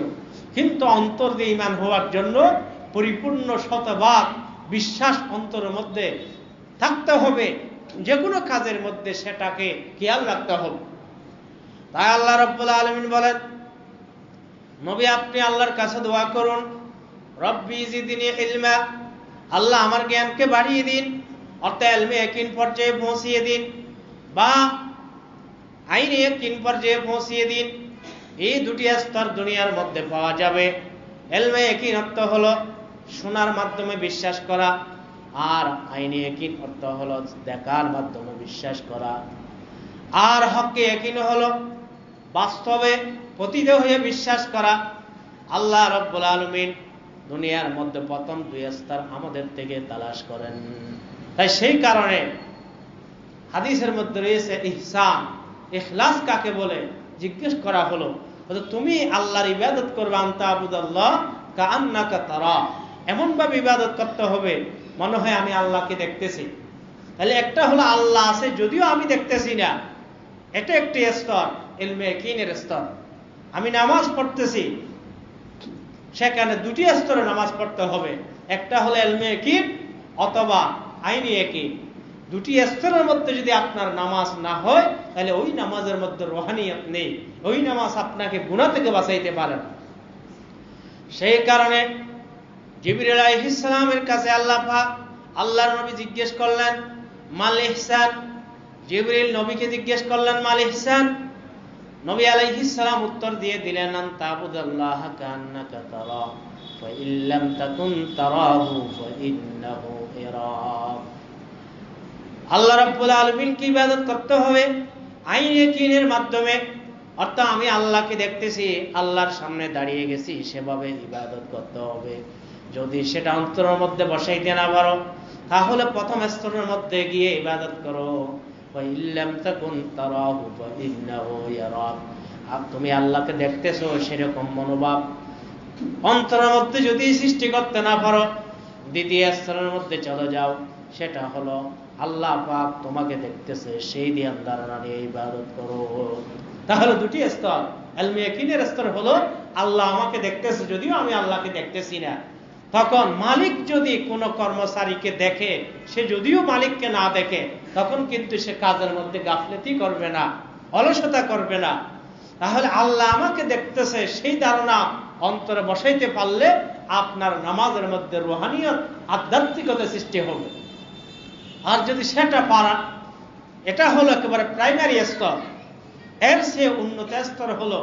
কিন্তু অন্তর দিয়ে ঈমান হওয়ার জন্য পরিপূর্ণ শতভাগ বিশ্বাস অন্তরের মধ্যে থাকতে হবে। যে কোনো কাজের মধ্যে সেটাকে খেয়াল রাখতে হবে। তাই আল্লাহ রাব্বুল আলামিন বলেন, নবী আপনি আল্লাহর কাছে দোয়া করুন, রব্বি জিদনি ইলমা, আল্লাহ আমার জ্ঞানকে বাড়িয়ে দিন, অর্থাৎ ইলমে ইয়াকিন পর্যায়ে পৌঁছিয়ে দিন বা আইনে ইয়াকিন পর্যায়ে পৌঁছিয়ে দিন। এই দুটি স্তর দুনিয়ার মধ্যে পাওয়া যাবে। ইলমে ইয়াকিন অর্থ হলো শোনার মাধ্যমে বিশ্বাস করা, আর আইনে ইয়াকিন অর্থ হলো দেখার মাধ্যমে বিশ্বাস করা, আর হকে ইয়াকিন হলো বাস্তবে পতিত হয়ে বিশ্বাস করা। আল্লাহ রাব্বুল আলামিন দুনিয়ার মধ্যে প্রথম দুই স্তর আমাদের থেকে তালাশ করেন। তাই সেই কারণে হাদিসের মধ্যে রয়েছে ইহসান, ইখলাস কাকে বলে জিজ্ঞেস করা হলো, তুমি আল্লাহর ইবাদত করবে, আনতা আবুদাল্লাহ কাআন্নাকা তারা, এমন ভাবে ইবাদত করতে হবে মনে হয় আমি আল্লাহকে দেখতেছি। তাহলে একটা হলো আল্লাহ আছে যদিও আমি দেখতেছি না, এটা একটি স্তর, ইলমে ইয়াকিনের স্তর। আমি নামাজ পড়তেছি, সেখানে দুটি স্তরে নামাজ পড়তে হবে, একটা হলো ইলমে ইয়াকিন অথবা আইনি ইয়াকিন। দুটি স্তরের মধ্যে যদি আপনার নামাজ না হয় তাহলে ওই নামাজের মধ্যে রুহানিয়ত নেই, ওই নামাজ আপনাকে গুনাহ থেকে বাঁচাইতে পারে না। সেই কারণে জিবরিল আলাইহিস সালামের কাছে আল্লাহ পাক আল্লাহর নবী জিজ্ঞেস করলেন মাল ইহসান, জিবরিল নবীকে জিজ্ঞেস করলেন মাল ইহসান, নবী আলাইহিস সালাম উত্তর দিয়ে দিলেন আন তা'বুদাল্লাহা কান্নাকা তারা ফা ইল্লাম তাকুন তারাহু ফা ইন্নাহু ইয়ারাক। আল্লাহ রাব্বুল আলামিনকে ইবাদত করতে হবে আইন ইয়াকিনের মাধ্যমে, অর্থাৎ আমি আল্লাহকে দেখতেছি, আল্লাহর সামনে দাঁড়িয়ে গেছি, সেভাবে ইবাদত করতে হবে। যদি সেটা অন্তরের মধ্যে বসাইতে না পারো, তাহলে প্রথম স্তরের মধ্যে গিয়ে ইবাদত করো। তুমি আল্লাহকে দেখতেছো সেরকম মনোভাব অন্তরের মধ্যে যদি সৃষ্টি করতে না পারো, দ্বিতীয় স্তরের মধ্যে চলে যাও, সেটা হলো আল্লাহ পাক তোমাকে দেখতেছে, সেই ধ্যান ধারণা নিয়ে ইবাদত করো। তাহলে দুটি স্তর। ইলমে ইয়াকিনের স্তর হলো আল্লাহ আমাকে দেখতেছে, যদিও আমি আল্লাহকে দেখতেছি না। তখন মালিক যদি কোনো কর্মচারীকে দেখে, সে যদিও মালিককে না দেখে, তখন কিন্তু সে কাজের মধ্যে গাফলেতি করবে না, অলসতা করবে না। তাহলে আল্লাহ আমাকে দেখতেছে সেই ধারণা অন্তরে বসাইতে পারলে আপনার নামাজের মধ্যে রুহানিয়ত, আধ্যাত্মিকতা সৃষ্টি হবে। আর যদি সেটা পারা, এটা হলো একেবারে প্রাইমারি স্তর। এর সে উন্নত স্তর হলো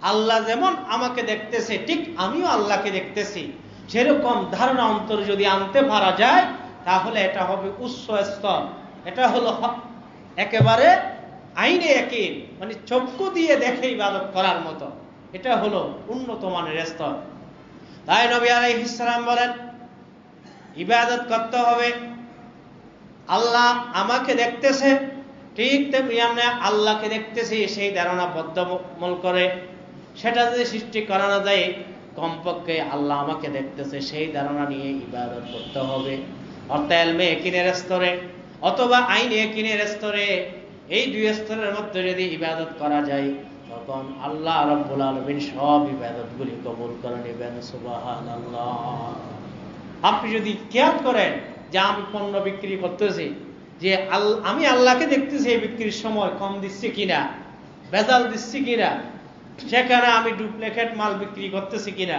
আল্লাহ যেমন আমাকে দেখতেছে ঠিক আমিও আল্লাহকে দেখতেছি, সেরকম ধারণা অন্তরে যদি আনতে পারা যায়, তাহলে এটা হবে উচ্চ স্তর। এটা হলো একেবারে আইনে ইয়াকিন, মানে চক্ষু দিয়ে দেখে ইবাদত করার মতো। এটা হলো উন্নত মানের স্তর। তাই নবী আলাইহিস সালাম বলেন ইবাদত করতে হবে আল্লাহ আমাকে দেখতেছে, ঠিক তেমনি আমরা আল্লাহকে দেখতেছি সেই ধারণা বদ্ধমূল করে সেটা যদি সৃষ্টি করানো যায়, কমপক্ষে আল্লাহ আমাকে দেখতেছে সেই ধারণা নিয়ে ইবাদত করতে হবে। অর্থাৎ ইলমে ইয়াকিনের স্তরে অথবা আইন ইয়াকিনের স্তরে, এই দুই স্তরের মধ্যে যদি ইবাদত করা যায়, তখন আল্লাহ রাব্বুল আলামিন সব ইবাদতগুলি কবুল করে নেবেন। সুবহানাল্লাহ। আপনি যদি খেয়াল করেন যে আমি পণ্য বিক্রি করতেছি, যে আমি আল্লাহকে দেখতেছি এই বিক্রির সময় কম দিচ্ছি কিনা, ভেজাল দিচ্ছি কিনা, সেখানে আমি ডুপ্লিকেট মাল বিক্রি করতেছি কিনা,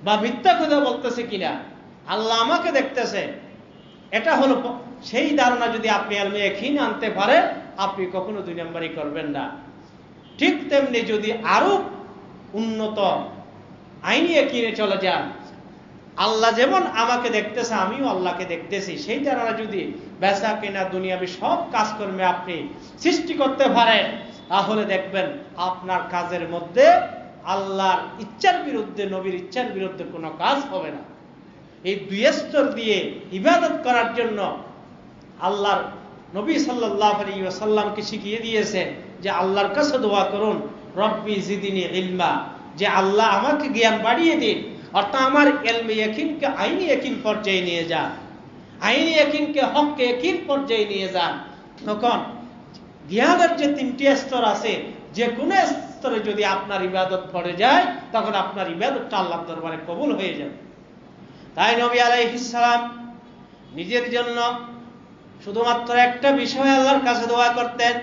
বা মিথ্যা কথা বলতেছি কিনা, আল্লাহ আমাকে দেখতেছে। এটা হলো সেই ধারণা যদি আপনি ইলমে ইয়াকিন আনতে পারেন, আপনি কখনো দুই নম্বরই করবেন না। ঠিক তেমনি যদি আরো উন্নত আইনি ইয়াকিনে চলে যান, আল্লাহ যেমন আমাকে দেখতেছে আমিও আল্লাহকে দেখতেছি, সেই ধারণা যদি বেচা কেনা দুনিয়াবি সব কাজকর্মে আপনি সৃষ্টি করতে পারেন, তাহলে দেখবেন আপনার কাজের মধ্যে আল্লাহর ইচ্ছার বিরুদ্ধে, নবীর ইচ্ছার বিরুদ্ধে কোনো কাজ হবে না। এই দুই স্তর দিয়ে ইবাদত করার জন্য আল্লাহর নবী সাল্লাল্লাহু আলাইহি ওয়াসাল্লামকে শিখিয়ে দিয়েছেন যে আল্লাহর কাছে দোয়া করুন রব্বি জিদনি ইলমা, যে আল্লাহ আমাকে জ্ঞান বাড়িয়ে দিন। অর্থাৎ আমার ইলমে ইয়াকিনকে আইনি ইয়াকিন পর্যায়ে নিয়ে যান, আইনি ইয়াকিনকে হককে ইয়াকিন পর্যায়ে নিয়ে যান। তখন জ্ঞানের যে তিনটি স্তর আছে, যে কোনো স্তরে যদি আপনার ইবাদত পড়ে যায়, তখন আপনার ইবাদতটা আল্লাহর দরবারে কবুল হয়ে যাবে। তাই নবী আলাইহিস সালাম নিজের জন্য শুধুমাত্র একটা বিষয় আল্লাহর কাছে দোয়া করতেন,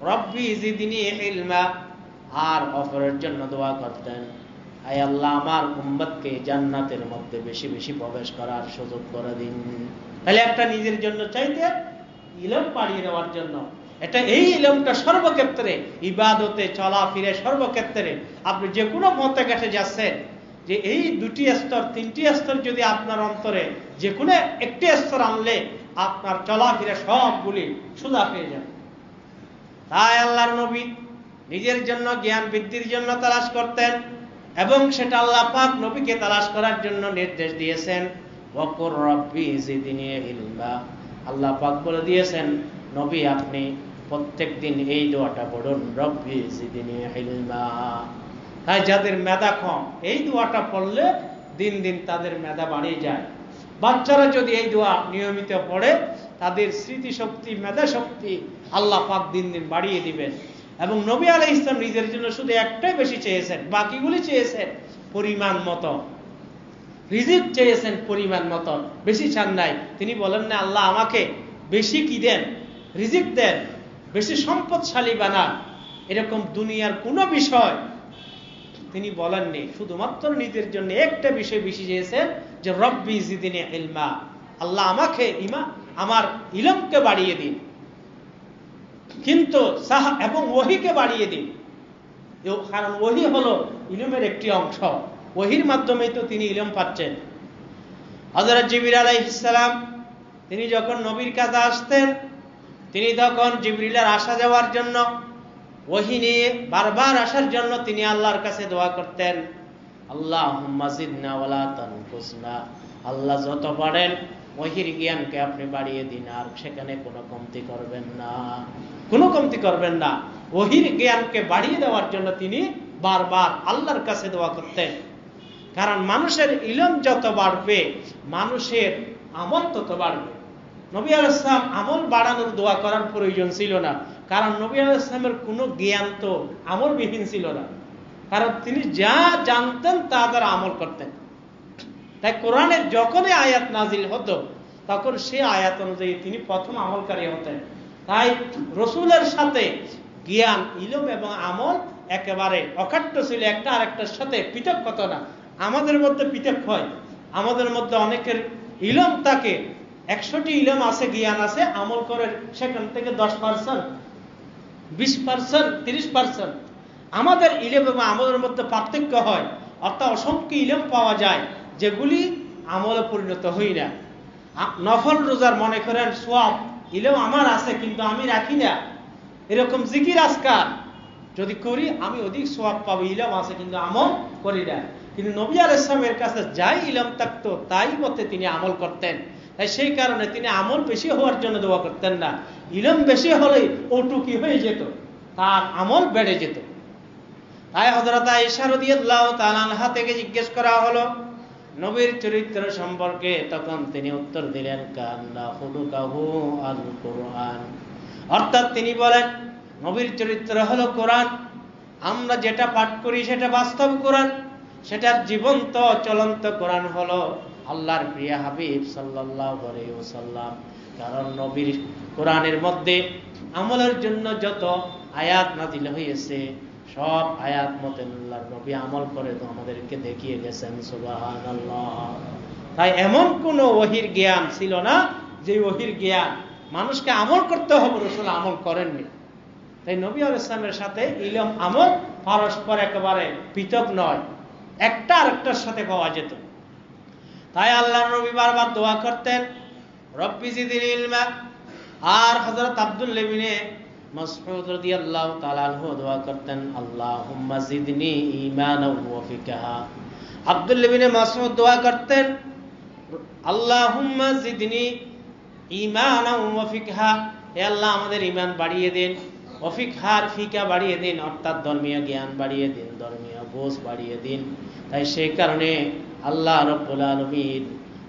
রব্বি জিদনি ইলমা, আর অপরের জন্য দোয়া করতেন, আয় আল্লাহ আমার উম্মতকে জান্নাতের মধ্যে বেশি বেশি প্রবেশ করার সুযোগ করে দিন। তাহলে একটা নিজের জন্য চাইতে, ইলম বাড়িয়ে নেওয়ার জন্য। এটা এই ইলমটা সর্বক্ষেত্রে, ইবাদতে, চলাফিরে, সর্বক্ষেত্রে আপনি যে কোনো পথে ঘাটে যাচ্ছেন, যে এই দুটি স্তর, তিনটি স্তর যদি আপনার অন্তরে যে কোনো একটি স্তর আনলে আপনার চলাফিরে সবগুলি সোজা হয়ে যাবে। তাই আল্লাহর নবী নিজের জন্য জ্ঞান বৃদ্ধির জন্য তালাশ করতেন, এবং সেটা আল্লাহ পাক নবীকে তালাশ করার জন্য নির্দেশ দিয়েছেন, ওয়াকুর রব্বি জিদনি ইলমা। আল্লাহ পাক বলে দিয়েছেন নবী আপনি প্রত্যেকদিন এই দোয়াটা পড়ুন, রব্বি জিদনি ইলমা। তাই যাদের মেধা কম, এই দোয়াটা পড়লে দিন দিন তাদের মেধা বাড়িয়ে যায়। বাচ্চারা যদি এই দোয়া নিয়মিত পড়ে, তাদের স্মৃতিশক্তি, মেধা শক্তি আল্লাহ পাক দিন দিন বাড়িয়ে দিবেন। এবং নবী আলাইহিস সালাম নিজের জন্য শুধু একটাই বেশি চেয়েছেন, বাকিগুলি চেয়েছেন পরিমাণ মতো, রিজিক চেয়েছেন পরিমাণ মতো, বেশি চান নাই। তিনি বলেন না আল্লাহ আমাকে বেশি কি দেন, রিজিক দেন, বেশি সম্পদশালী বানান, এরকম দুনিয়ার কোনো বিষয় তিনি বলেননি। শুধুমাত্র নিজের জন্য একটা বিষয় বেশি চেয়েছেন, যে রব্বি জিদনি ইলমা, আল্লাহ আমাকে আমার ইলমকে বাড়িয়ে দিন, কিন্তু এবং ওহীকে বাড়িয়ে দিন, কারণ ওহী হলো ইলমের একটি অংশ, ওহীর মাধ্যমেই তো তিনি ইলম পাচ্ছেন। হযরত জিবরিল আলাইহিস সালাম তিনি যখন নবীর কাছে আসতেন, তিনি তখন জিবরিলের আসা যাওয়ার জন্য, ওহী নিয়ে বারবার আসার জন্য তিনি আল্লাহর কাছে দোয়া করতেন, আল্লাহুম্মা জিদনা ওয়ালা তানকুসনা, আল্লাহ যত পারেন ওহীর জ্ঞানকে আপনি বাড়িয়ে দিন, আর সেখানে কোনো কমতি করবেন না, কোনো কমতি করবেন না। ওহীর জ্ঞানকে বাড়িয়ে দেওয়ার জন্য তিনি বারবার আল্লাহর কাছে দোয়া করতেন। কারণ মানুষের ইলম যত বাড়বে, মানুষের আমল তত বাড়বে। নবী আলাইহিস সালাম আমল বাড়ানোর দোয়া করার প্রয়োজন ছিল না, কারণ নবী আলাইহিস সালামের কোনো জ্ঞান তো আমলবিহীন ছিল না, কারণ তিনি যা জানতেন তা দ্বারা আমল করতেন। তাই কোরআনের যখনই আয়াত নাজিল হতো, তখন সে আয়াত অনুযায়ী তিনি প্রথম আমলকারী হতেন। তাই রসুলের সাথে জ্ঞান, ইলম এবং আমল একেবারে অকাট্য ছিল, একটা আরেকটার সাথে পৃথক হতো না। আমাদের মধ্যে পৃথক হয়, আমাদের মধ্যে অনেকের ইলম থাকে, 100টি ইলম আছে, জ্ঞান আছে, আমল করে সেখান থেকে 10%, 20%, 30%। আমাদের ইলম এবং আমলের মধ্যে পার্থক্য হয়, অর্থাৎ অসংখ্য ইলম পাওয়া যায় যেগুলি আমলে পরিণত হই না। নফল রোজার মনে করেন সওয়াব, ইলম আমার আছে কিন্তু আমি রাখি না। এরকম জিকির আজকার যদি করি আমি অধিক সওয়াব পাবো, ইলম আছে কিন্তু আমল করি না। কিন্তু নবী আলাইহিস সালামের কাছে যাই ইলম থাকতো তাই মতে তিনি আমল করতেন। তাই সেই কারণে তিনি আমল বেশি হওয়ার জন্য দোয়া করতেন না, ইলম বেশি হলেই ওটুকি হয়ে যেত, তার আমল বেড়ে যেত। তাই হযরত আয়েশা রাদিয়াল্লাহু তাআলা আনহা থেকে জিজ্ঞেস করা হলো নবীর চরিত্র সম্পর্কে, তখন তিনি উত্তর দিলেন, কান্না খুলুকাহু আল কুরআন, অর্থাৎ তিনি বলেন নবীর চরিত্র হলো কোরআন। আমরা যেটা পাঠ করি সেটা বাস্তব কোরআন, সেটার জীবন্ত চলন্ত কোরআন হলো আল্লাহর প্রিয় হাবিব সাল্লাল্লাহু আলাইহি ওয়াসাল্লাম। কারণ নবীর কোরআনের মধ্যে আমলের জন্য যত আয়াত নাযিল হয়েছে, সব আয়াত মতে আল্লাহর নবী আমল করে তো আমাদেরকে দেখিয়ে গেছেন। সুবহানাল্লাহ। তাই এমন কোন ওহীর জ্ঞান ছিল না যে ওহীর জ্ঞান মানুষকে আমল করতে হবে, রাসূল আমল করেননি। তাই নবী আলাইহিস সালামের সাথে ইলম আমল পরস্পর একেবারে পৃথক নয়, একটা আরেকটার সাথে পাওয়া যেত। তাই আল্লাহর নবী বারবার দোয়া করতেন, রব্বি জিদনি ইলমা। আর হযরত আব্দুল্লাহ ইবনে মাসউদ রাদিয়াল্লাহু তাআলা আনহু দোয়া করতেন, আল্লাহুম্মা জিদনি ঈমানাও ওয়া ফিকহা। আব্দুল্লাহ ইবনে মাসউদ দোয়া করতেন, আল্লাহুম্মা জিদনি ঈমানাও ওয়া ফিকহা, হে আল্লাহ আমাদের ঈমান বাড়িয়ে দিন, ওয়া ফিকহার ফিকা বাড়িয়ে দিন, অর্থাৎ ধর্মীয় জ্ঞান বাড়িয়ে দিন, ধর্মীয় বোঝ বাড়িয়ে দিন। তাই সেই কারণে আল্লাহ রাব্বুল আলামিন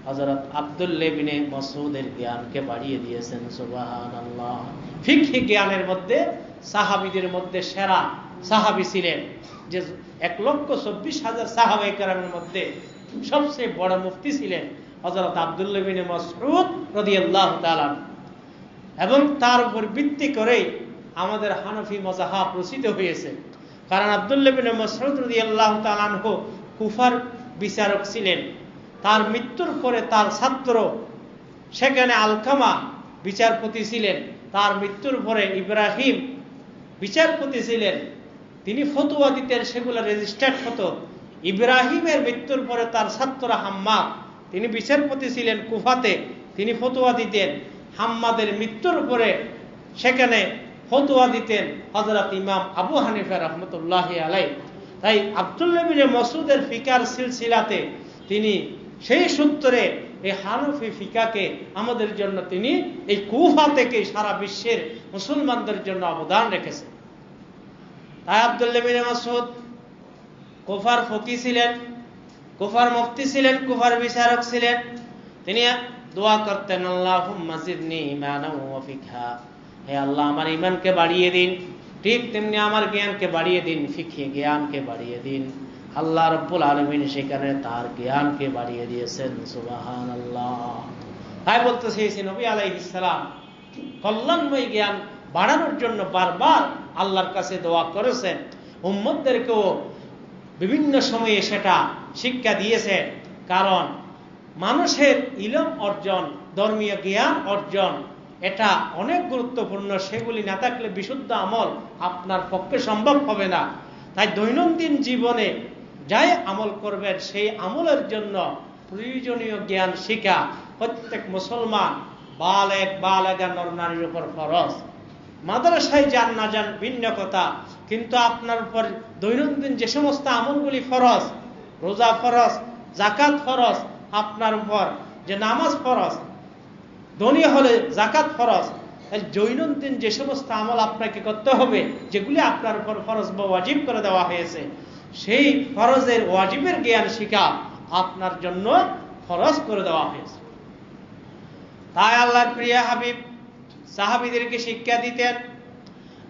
হযরত আব্দুল্লাহ ইবনে মাসউদের জ্ঞানকে বাড়িয়ে দিয়েছেন। সুবহানাল্লাহ। ফিকহি জ্ঞানের মধ্যে সাহাবীদের মধ্যে সেরা সাহাবী ছিলেন, যে 1,24,000 সাহাবায়ে কেরামের মধ্যে সবচেয়ে বড় মুফতি ছিলেন হযরত আব্দুল্লাহ ইবনে মাসউদ রাদিয়াল্লাহু তাআলা। এবং তার উপর ভিত্তি করেই আমাদের হানাফি মাযহাব রচিত হয়েছে। কারণ আব্দুল্লাহ ইবনে মাসউদ রাদিয়াল্লাহু তাআলা আনহু কুফার বিচারক ছিলেন। তার মৃত্যুর পরে তার ছাত্র সেখানে আলকামা বিচারপতি ছিলেন। তার মৃত্যুর পরে ইব্রাহিম বিচারপতি ছিলেন, তিনি ফতোয়া দিতেন, সেগুলো রেজিস্টার্ড হতো। ইব্রাহিমের মৃত্যুর পরে তার ছাত্র হাম্মাদ, তিনি বিচারপতি ছিলেন কুফাতে, তিনি ফতোয়া দিতেন। হাম্মাদের মৃত্যুর পরে সেখানে ফতোয়া দিতেন হযরত ইমাম আবু হানিফা রাহমাতুল্লাহি আলাইহি। তাই আব্দুল্লাহ ইবনে মাসউদের ফিকার সিলসিলাতে তিনি সেই সূত্রে এই হানাফি ফিকাকে আমাদের জন্য তিনি এই কুফা থেকে সারা বিশ্বের মুসলমানদের জন্য অবদান রেখেছেন। তাই আব্দুল্লাহ ইবনে মাসউদ কুফার ফকি ছিলেন, কুফার মুফতি ছিলেন, কুফার বিচারক ছিলেন। তিনি দোয়া করতেন, আল্লাহুম্মা জিদনি ঈমানাও ওয়া ফিকহা, হে আল্লাহ আমার ঈমানকে বাড়িয়ে দিন, ঠিক তেমনি আমার জ্ঞানকে বাড়িয়ে দিন, ফিকহি জ্ঞানকে বাড়িয়ে দিন। আল্লাহ রাব্বুল আলামিন সেখানে তার জ্ঞানকে বাড়িয়ে দিয়েছেন। সুবহানাল্লাহ। তাই বলতে চেয়েছি নবী আলাইহিস সালাম কল্যাণময় জ্ঞান বাড়ানোর জন্য বারবার আল্লাহর কাছে দোয়া করেছেন, উম্মতদেরকেও বিভিন্ন সময়ে সেটা শিক্ষা দিয়েছে। কারণ মানুষের ইলম অর্জন, ধর্মীয় জ্ঞান অর্জন, এটা অনেক গুরুত্বপূর্ণ। সেগুলি না থাকলে বিশুদ্ধ আমল আপনার পক্ষে সম্ভব হবে না। তাই দৈনন্দিন জীবনে যাই আমল করবেন সেই আমলের জন্য প্রয়োজনীয় জ্ঞান শিখা প্রত্যেক মুসলমান বালেগ বালেগা নর নারীর উপর ফরজ। মাদ্রাসায় যান না যান ভিন্ন কথা, কিন্তু আপনার উপর দৈনন্দিন যে সমস্ত আমলগুলি ফরজ, রোজা ফরজ, যাকাত ফরজ, আপনার উপর যে নামাজ ফরজ, ধনী হলে যাকাত ফরজ, দৈনন্দিন যে সমস্ত আমল আপনাকে করতে হবে, যেগুলি আপনার উপর ফরজ বা ওয়াজিব করে দেওয়া হয়েছে, সেই ফরজের ওয়াজিবের জ্ঞান শিখা আপনার জন্য ফরজ করে দেওয়া হয়েছে। তাই আল্লাহর প্রিয় হাবিব সাহাবীদেরকে শিক্ষা দিতেন।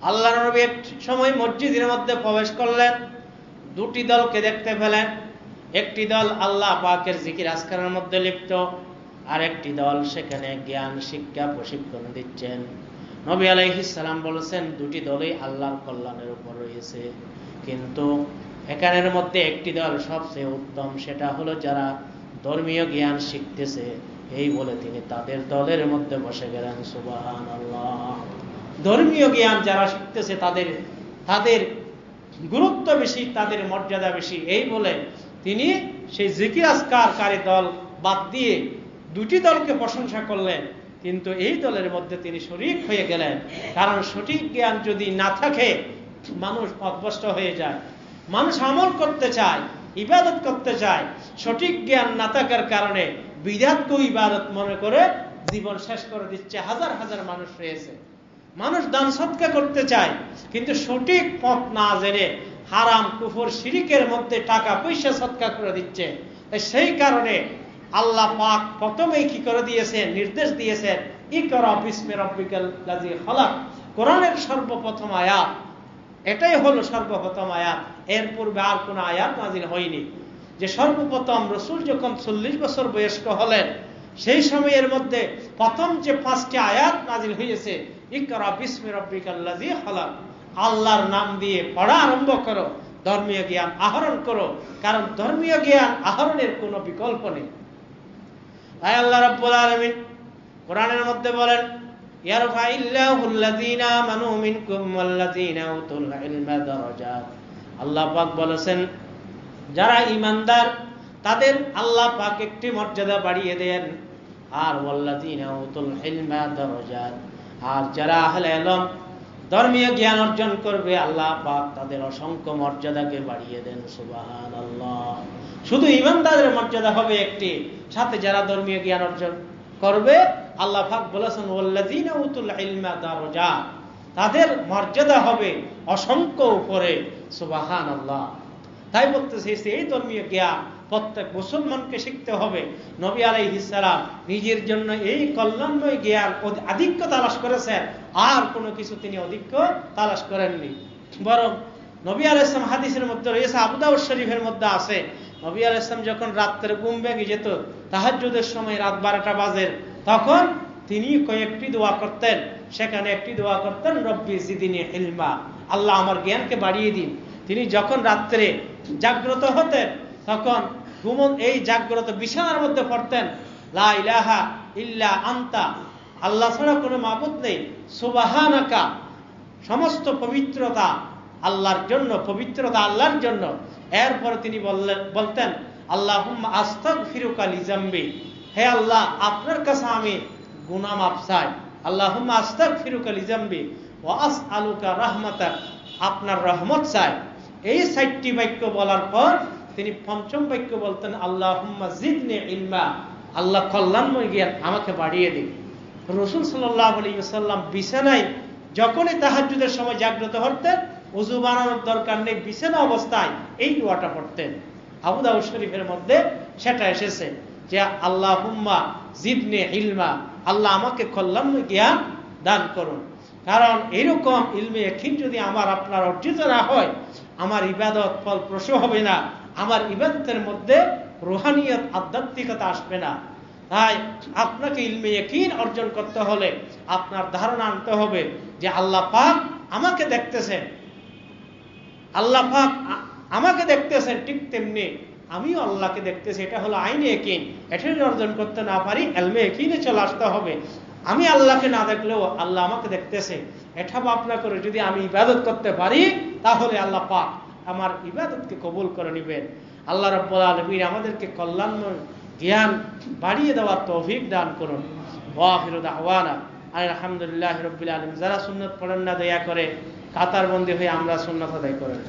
আল্লাহর নবী এক সময় মসজিদের মধ্যে প্রবেশ করলেন, দুটি দলকে দেখতে পেলেন। একটি দল আল্লাহ পাকের জিকির আজকারের মধ্যে লিপ্ত, আর একটি দল সেখানে জ্ঞান শিক্ষা প্রশিক্ষণ দিচ্ছেন। নবী আলাইহিস সালাম বলেছেন দুটি দলই আল্লাহর কল্যাণের উপর রয়েছে, কিন্তু এখানের মধ্যে একটি দল সবচেয়ে উত্তম, সেটা হলো যারা ধর্মীয় জ্ঞান শিখতেছে। এই বলে তিনি তাদের দলের মধ্যে বসে গেলেন। সুবহানাল্লাহ। ধর্মীয় জ্ঞান যারা শিখতেছে তাদের গুরুত্ব বেশি, তাদের মর্যাদা বেশি। এই বলে তিনি সেই জিকির আজকারকারী দল বাদ দিয়ে দুটি দলকে প্রশংসা করলেন, কিন্তু এই দলের মধ্যে তিনি শরীক হয়ে গেলেন। কারণ সঠিক জ্ঞান যদি না থাকে মানুষ পথভ্রষ্ট হয়ে যায়। মানুষ আমল করতে চায়, ইবাদত করতে চায়, সঠিক জ্ঞান না থাকার কারণে বিদআতকে ইবাদত মনে করে জীবন শেষ করে দিচ্ছে। হাজার হাজার মানুষ রয়েছে। মানুষ দান সদকা করতে চায়, কিন্তু সঠিক পথ না জেনে হারাম কুফর শিরিকের মধ্যে টাকা পয়সা সদকা করে দিচ্ছে। সেই কারণে আল্লাহ পাক প্রথমেই কি করে দিয়েছেন, নির্দেশ দিয়েছেন, ইকরা বিসমি রাব্বিকাল লাযী খালাক। কোরআনের সর্বপ্রথম আয়াত এটাই হলো সর্বপ্রথম আয়াত। এর পূর্বে আর কোন আয়াত নাজিল হয়নি। যে সর্বপ্রথম রাসূল যখন 40 বছর বয়স্ক হলেন, সেই সময়ের মধ্যে প্রথম যে 5টি আয়াত নাজিল হয়েছে, ইকরা বিসমি রাব্বিকাল লাযী খালাক, আল্লাহর নাম দিয়ে পড়া আরম্ভ করো, ধর্মীয় জ্ঞান আহরণ করো। কারণ ধর্মীয় জ্ঞান আহরণের কোনো বিকল্প নেই। তাই আল্লাহ রাব্বুল আলামিন কোরআনের মধ্যে বলেন, ইয়ারফাইল্লাহুল লাযীনা আমানু মিনকুম ওয়াল্লাযীনা উতুল ইলমা দারাজাত। আল্লাহ পাক বলেছেন যারা ঈমানদার তাদের আল্লাহ পাক একটি মর্যাদা বাড়িয়ে দেন, আর ওয়াল্লাযীনা উতুল ইলমা দারাজাত, আর যারা আহলে ইলম ধর্মীয় জ্ঞান অর্জন করবে আল্লাহ পাক তাদের অসংখ্য মর্যাদাকে বাড়িয়ে দেন। সুবহানাল্লাহ। শুধু ঈমানদারের মর্যাদা হবে একটি, সাথে যারা ধর্মীয় জ্ঞান অর্জন করবে আল্লাহ পাক বলেছেন ওয়াল্লাযীনা উতুল ইলমা দারাজাত, তাদের মর্যাদা হবে অসংখ্য উপরে। সুবহানাল্লাহ। তাই বলতেছে এই ধর্মীয় জ্ঞান প্রত্যেক মুসলমানকে শিখতে হবে। নবী আলাইহিস সালাম নিজের জন্য এই কল্যাণময় জ্ঞান আধিক্য তালাশ করেছেন, আর কোনো কিছু তিনি অধিক্য তালাশ করেননি। বরং নবী আলাইহিস সালাম হাদিসের মধ্যে রয়েছে, আবু দাউদ শরীফের মধ্যে আছে, নবী আলাইহিস সালাম যখন রাত্রে ঘুম ভেঙে যেত, তাহাজ্জুদের সময় রাত 12টা বাজে, তখন তিনি কয়েকটি দোয়া করতেন। সেখানে একটি দোয়া করতেন, রব্বি জিদনি ইলমা, আল্লাহ আমার জ্ঞানকে বাড়িয়ে দিন। তিনি যখন রাত্রে জাগ্রত হতেন তখন এই জাগ্রত বিছানার মধ্যে পড়তেন, লা ইলাহা ইল্লা আনতা, আল্লাহ ছাড়া কোনো মাবুদ নেই, সুবহানাকা, সমস্ত পবিত্রতা আল্লাহর জন্য, পবিত্রতা আল্লাহর জন্য। এরপর তিনি বলতেন আল্লাহুম্মা আস্তাগফিরুকা লিজামবি, হে আল্লাহ আপনার কাছে আমি গুনাহ মাফ চাই। আল্লাহুম্মা আস্তাগফিরুকা লিজামবি ওয়া আসআলুকা রাহমাতাক, আপনার রহমত চাই। এই 4টি বাক্য বলার পর তিনি 5ম বাক্য বলতেন আল্লাহুম্মা জিদনি ইলমা, আল্লাহ কল্যাণময় জ্ঞান আমাকে বাড়িয়ে দিন। রাসূল সাল্লাল্লাহু আলাইহি ওয়াসাল্লাম বিছানায় যখনই তাহাজ্জুদের সময় জাগ্রত হতেন, ওযু বানানোর দরকার নেই, বিছানা অবস্থায় এই দোয়াটা পড়তেন। আবু দাউদ শরীফের মধ্যে সেটা এসেছে যে আল্লাহুম্মা জিদনি ইলমা, আল্লাহ আমাকে কল্যাণময় জ্ঞান দান করুন। কারণ এরকম ইলমে ইয়াকিন যদি আমার আপনার অর্জিত না হয়, আমার ইবাদত ফলপ্রসূ হবে না, আমার ইবাদতের মধ্যে রুহানিয়ত আধ্যাত্মিকতা আসবে না। তাই আপনাকে ইলমে ইয়াকিন অর্জন করতে হলে আপনার ধারণা আনতে হবে যে আল্লাহ পাক আমাকে দেখতেছেন, আল্লাহ পাক আমাকে দেখতেছেন, ঠিক তেমনি আমিও আল্লাহকে দেখতেছি, এটা হলো আইনে ইয়াকিন। এটা যদি অর্জন করতে না পারি ইলমে ইয়াকিনে চলে আসতে হবে। আমি আল্লাহকে না দেখলেও আল্লাহ আমাকে দেখতেছে, এটা ভাবনা করে যদি আমি ইবাদত করতে পারি তাহলে আল্লাহ পাক আমার ইবাদতকে কবুল করে নেবেন। আল্লাহ রাব্বুল আলামিন আমাদেরকে কল্যাণময় জ্ঞান বাড়িয়ে দেওয়ার তৌফিক দান করুন। ওয়া আখিরু দাওয়ানা আলহামদুলিল্লাহি রাব্বিল আলামিন। যারা সুন্নাত পড়েন না দয়া করে কাতারবন্দি হয়ে আমরা সুন্নাত আদায় করেন।